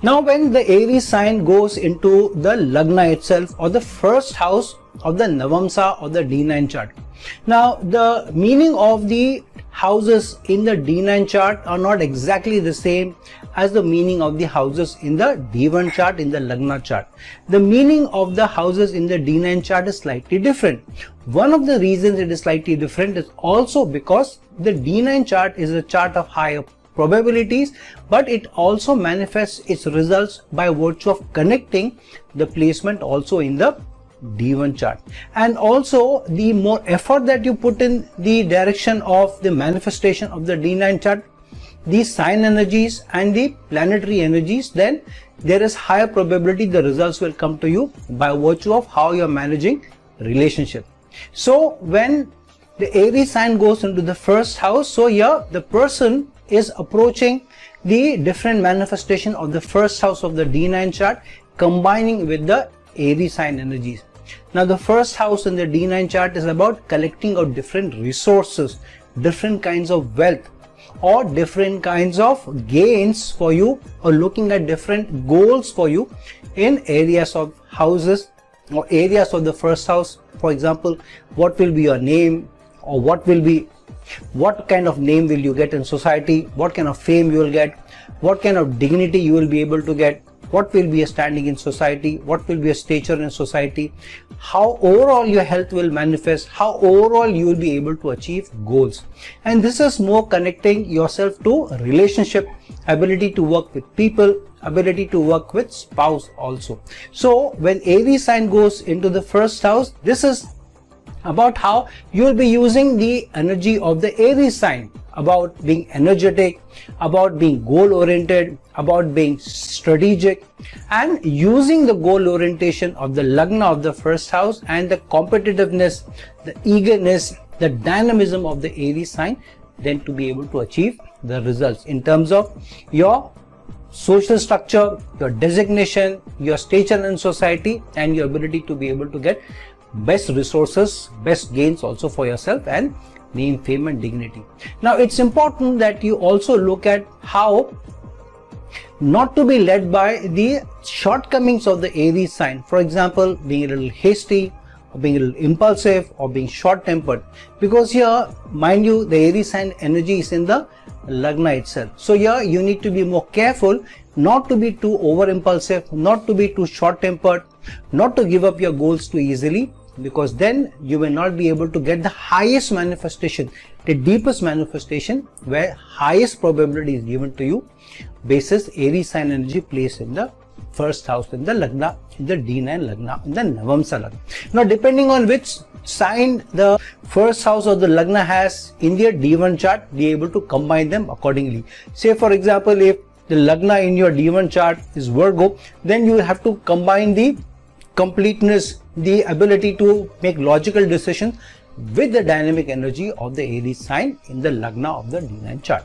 Now when the Aries sign goes into the Lagna itself, or the first house of the Navamsa or the D9 chart. Now the meaning of the houses in the D9 chart are not exactly the same as the meaning of the houses in the D1 chart, in the Lagna chart. The meaning of the houses in the D9 chart is slightly different. One of the reasons it is slightly different is also because the D9 chart is a chart of higher probabilities, but it also manifests its results by virtue of connecting the placement also in the D1 chart. And also the more effort that you put in the direction of the manifestation of the D9 chart, the sign energies and the planetary energies, then there is higher probability the results will come to you by virtue of how you are managing relationship. So when the Aries sign goes into the first house, so here the person is approaching the different manifestation of the first house of the D9 chart, combining with the Aries sign energies. Now the first house in the D9 chart is about collecting of different resources, different kinds of wealth, or different kinds of gains for you, or looking at different goals for you in areas of houses or areas of the first house. For example, what will be your name, or what kind of name will you get in society, what kind of fame you will get, what kind of dignity you will be able to get, what will be a standing in society, what will be a stature in society, how overall your health will manifest, how overall you will be able to achieve goals. And this is more connecting yourself to relationship, ability to work with people, ability to work with spouse also. So when Aries sign goes into the first house, this is about how you will be using the energy of the Aries sign, about being energetic, about being goal oriented, about being strategic, and using the goal orientation of the Lagna of the first house and the competitiveness, the eagerness, the dynamism of the Aries sign, then to be able to achieve the results in terms of your social structure, your designation, your stature in society, and your ability to be able to get best resources, best gains also for yourself, and name, fame and dignity. Now it's important that you also look at how not to be led by the shortcomings of the Aries sign. For example, being a little hasty, or being a little impulsive, or being short-tempered, because here, mind you, the Aries sign energy is in the Lagna itself. So here you need to be more careful not to be too over impulsive, not to be too short-tempered, not to give up your goals too easily, because then you will not be able to get the highest manifestation, the deepest manifestation, where highest probability is given to you basis Aries sign energy placed in the first house, in the Lagna, in the D9 Lagna, in the Navamsa Lagna. Now depending on which sign the first house of the Lagna has in their D1 chart, be able to combine them accordingly. Say for example, if the Lagna in your D1 chart is Virgo, then you will have to combine the completeness, the ability to make logical decisions with the dynamic energy of the Aries sign in the Lagna of the D9 chart.